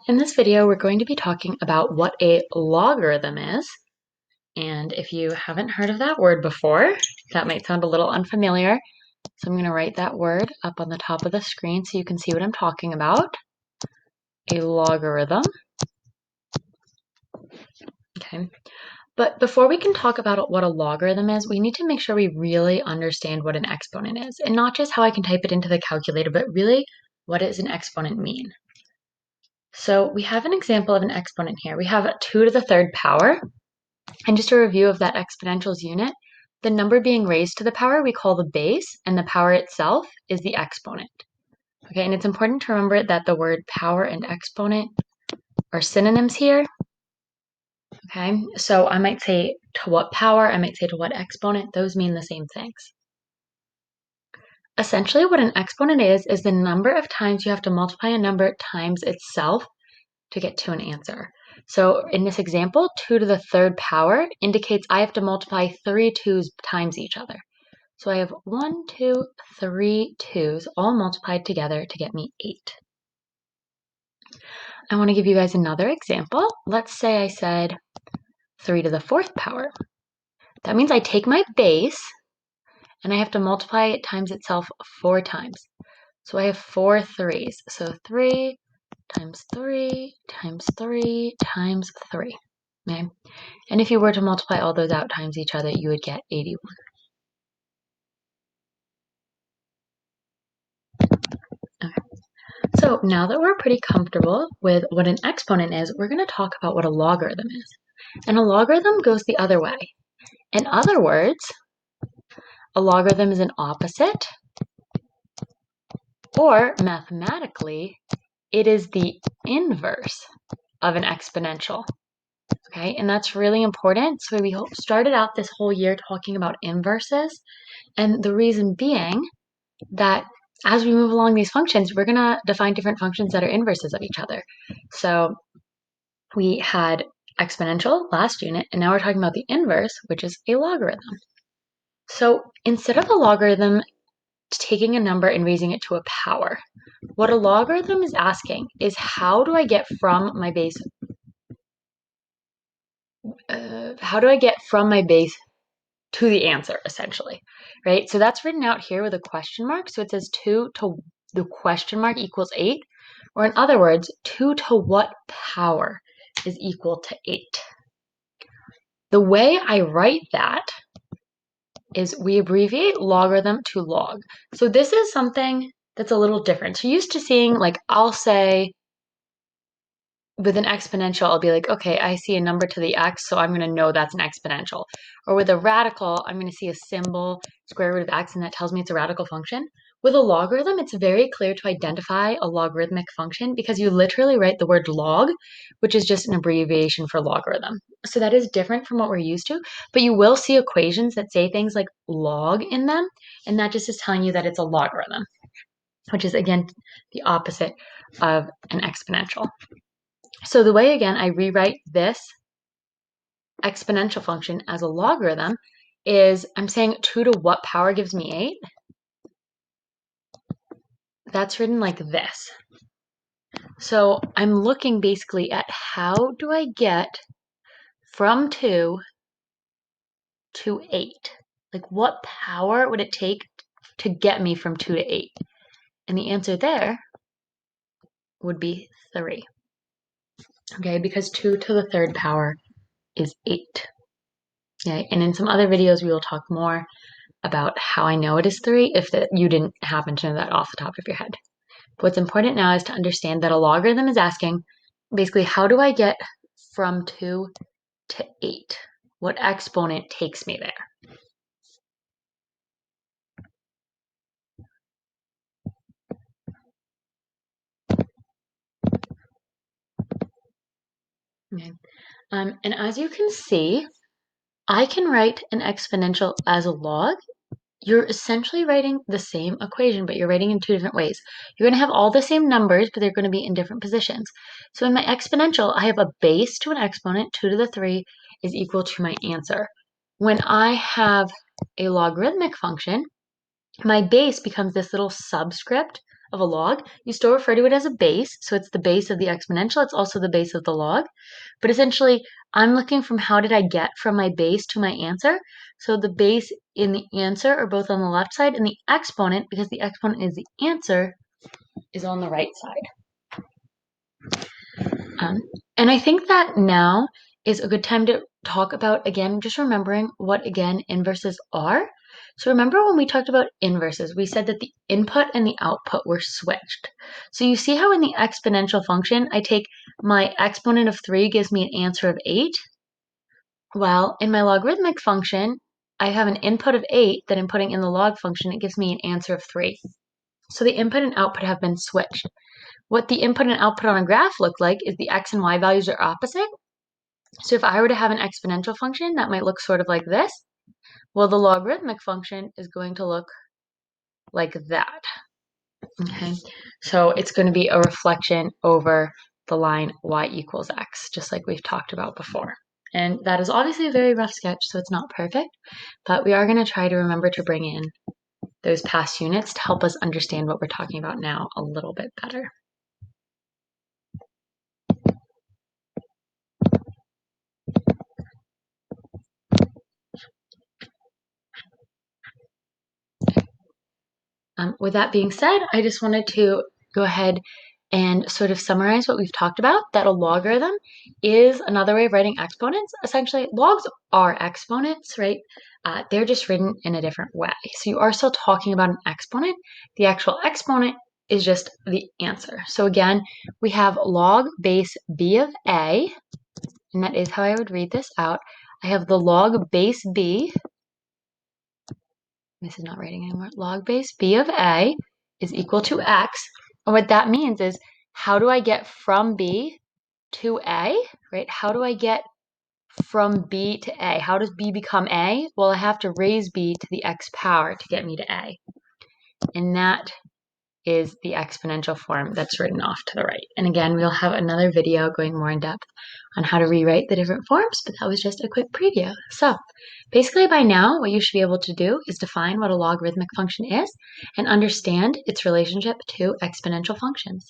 In this video, we're going to be talking about what a logarithm is. And if you haven't heard of that word before, that might sound a little unfamiliar. So I'm going to write that word up on the top of the screen so you can see what I'm talking about. A logarithm. Okay. But before we can talk about what a logarithm is, we need to make sure we really understand what an exponent is. And not just how I can type it into the calculator, but really what does an exponent mean? So we have an example of an exponent here. We have 2 to the third power. And just a review of that exponentials unit, the number being raised to the power we call the base, and the power itself is the exponent. Okay, and it's important to remember that the word power and exponent are synonyms here. Okay, so I might say to what power, I might say to what exponent, those mean the same things. Essentially, what an exponent is the number of times you have to multiply a number times itself to get to an answer. So in this example, 2 to the third power indicates I have to multiply 3 2s times each other. So I have 1, 2, 3 2s all multiplied together to get me 8. I want to give you guys another example. Let's say I said 3 to the fourth power. That means I take my base and I have to multiply it times itself 4 times. So I have 4 3s. So 3 times 3 times 3 times 3. Okay? And if you were to multiply all those out times each other, you would get 81. Okay. So now that we're pretty comfortable with what an exponent is, we're going to talk about what a logarithm is. And a logarithm goes the other way. In other words, a logarithm is an opposite, or mathematically, it is the inverse of an exponential. Okay, and that's really important. So we started out this whole year talking about inverses, and the reason being that as we move along these functions, we're going to define different functions that are inverses of each other. So we had exponential last unit, and now we're talking about the inverse, which is a logarithm. So instead of a logarithm taking a number and raising it to a power, what a logarithm is asking is how do I get from my base to the answer, essentially, right? So that's written out here with a question mark. So it says 2 to the question mark equals 8, or in other words, 2 to what power is equal to 8. The way I write that is we abbreviate logarithm to log. So this is something that's a little different. So used to seeing, like, I'll say with an exponential, I'll be like, okay, I see a number to the x, so I'm going to know that's an exponential. Or with a radical, I'm going to see a symbol, square root of x, and that tells me it's a radical function. With a logarithm, it's very clear to identify a logarithmic function because you literally write the word log, which is just an abbreviation for logarithm. So that is different from what we're used to, but you will see equations that say things like log in them, and that just is telling you that it's a logarithm, which is, again, the opposite of an exponential. So the way, again, I rewrite this exponential function as a logarithm is I'm saying 2 to what power gives me 8? That's written like this. So I'm looking basically at how do I get from 2 to 8? Like, what power would it take to get me from 2 to 8? And the answer there would be 3. Okay, because 2 to the third power is 8. Okay, and in some other videos, we will talk more about how I know it is 3 if you didn't happen to know that off the top of your head. But what's important now is to understand that a logarithm is asking, basically, how do I get from 2 to 8? What exponent takes me there? Okay. And as you can see, I can write an exponential as a log. You're essentially writing the same equation, but you're writing in 2 different ways. You're going to have all the same numbers, but they're going to be in different positions. So in my exponential, I have a base to an exponent, 2 to the 3 is equal to my answer. When I have a logarithmic function, my base becomes this little subscript of a log, you still refer to it as a base. So it's the base of the exponential. It's also the base of the log. But essentially, I'm looking from how did I get from my base to my answer. So the base in the answer are both on the left side, and the exponent, because the exponent is the answer, is on the right side. And I think that now is a good time to talk about, again, just remembering what, again, inverses are. So remember when we talked about inverses, we said that the input and the output were switched. So you see how in the exponential function, I take my exponent of 3 gives me an answer of 8. Well, in my logarithmic function, I have an input of 8 that I'm putting in the log function. It gives me an answer of 3. So the input and output have been switched. What the input and output on a graph look like is the x and y values are opposite. So if I were to have an exponential function, that might look sort of like this. Well, the logarithmic function is going to look like that. Okay, so it's going to be a reflection over the line y equals x, just like we've talked about before. And that is obviously a very rough sketch, so it's not perfect, but we are going to try to remember to bring in those past units to help us understand what we're talking about now a little bit better. With that being said, I just wanted to go ahead and sort of summarize what we've talked about, that a logarithm is another way of writing exponents. Essentially, logs are exponents, right? They're just written in a different way. So you are still talking about an exponent. The actual exponent is just the answer. So again, we have log base b of a, and that is how I would read this out. I have the log base b, this is not writing anymore, log base b of a is equal to x. And what that means is, how do I get from b to a, right? How do I get from b to a? How does b become a? Well, I have to raise b to the x power to get me to a. And that is the exponential form that's written off to the right. And again, we'll have another video going more in depth on how to rewrite the different forms, but that was just a quick preview. So basically by now, what you should be able to do is define what a logarithmic function is and understand its relationship to exponential functions.